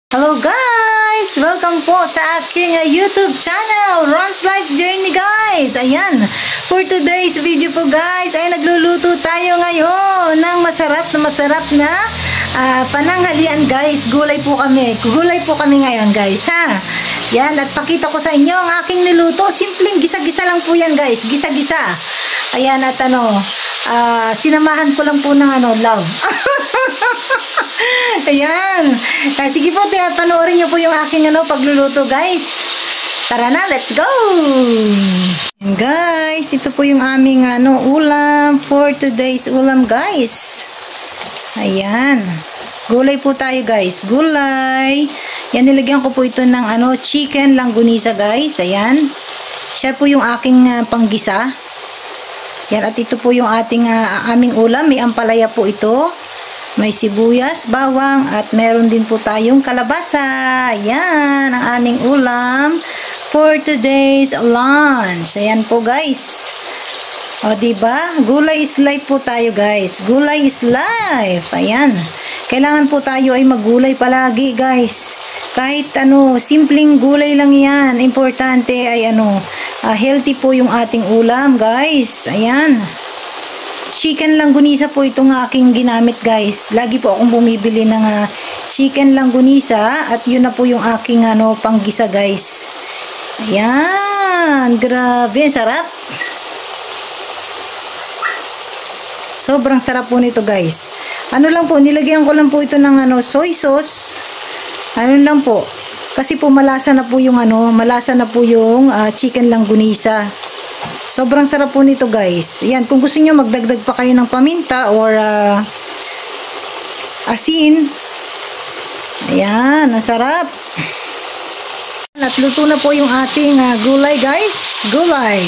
Hello guys! Welcome po sa aking YouTube channel, Ron's Life Journey guys. Ayan, for today's video po guys, ay nagluluto tayo ngayon ng masarap na pananghalian guys. Gulay po kami ngayon guys ha. Yan, at pakita ko sa inyo ang aking niluto. Simpleng gisa-gisa lang po yan guys, gisa-gisa. Ayan, at sinamahan ko lang po ng love. Ayan. Sige po, panoorin nyo po yung aking pagluluto guys. Tara na, let's go! And guys, ito po yung aming ulam for today's ulam guys. Ayan. Gulay po tayo guys. Gulay. Yan, nilagyan ko po ito ng chicken langgunisa guys. Ayan. Siya po yung aking panggisa. Yan, at ito po yung aming ulam. May ampalaya po ito. May sibuyas, bawang, at meron din po tayong kalabasa. Ayan, ang aming ulam for today's lunch. Ayan po guys. O, diba? Gulay is life po tayo guys. Gulay is life. Ayan. Kailangan po tayo ay maggulay palagi guys. Kahit simpleng gulay lang yan. Importante ay healthy po yung ating ulam guys. Ayan. Chicken langgunisa po itong aking ginamit guys. Lagi po akong bumibili ng chicken langgunisa at yun na po yung aking panggisa guys. Ayan, grabe, sarap. Sobrang sarap po nito guys. Lang po, nilagyan ko lang po ito ng soy sauce. Lang po. Kasi po malasa na po yung chicken langgunisa. Sobrang sarap po nito guys. Ayan, kung gusto niyo magdagdag pa kayo ng paminta or asin. Ayan, ang sarap. At luto na po yung ating gulay guys. Gulay.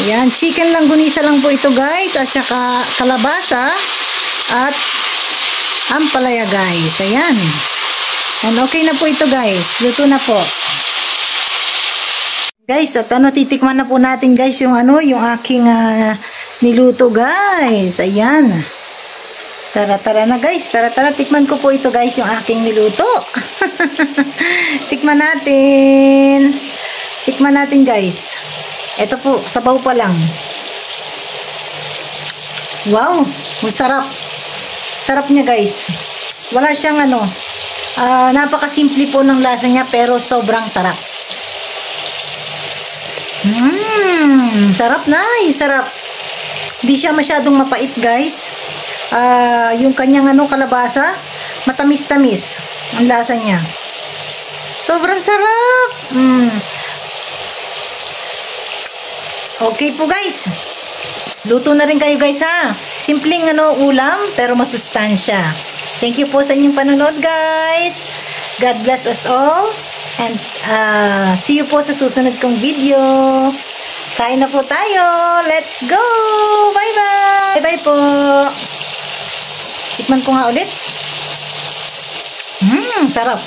Ayan, chicken langgunisa lang po ito guys. At saka kalabasa. At ampalaya guys. Ayan. And okay na po ito guys. Luto na po. Guys, at titikman na po natin guys yung aking niluto guys. Ayan. Tara na guys. Tara, tikman ko po ito guys yung aking niluto. Tikman natin. Tikman natin guys. Ito po, sabaw pa lang. Wow, masarap. Sarap niya guys. Wala siyang napakasimple po ng lasa niya pero sobrang sarap. Sarap na, sarap. Hindi siya masyadong mapait guys. Yung kanyang kalabasa, matamis-tamis ang lasa niya. Sobrang sarap. Okay po guys. Luto na rin kayo guys ha. Simpleng ulam pero masustansya. Thank you po sa inyong panonood guys. God bless us all. And see you po sa susunod kong video. Kain na po tayo. Let's go. Bye-bye. Bye-bye po. Tikman ko nga ulit. Sarap.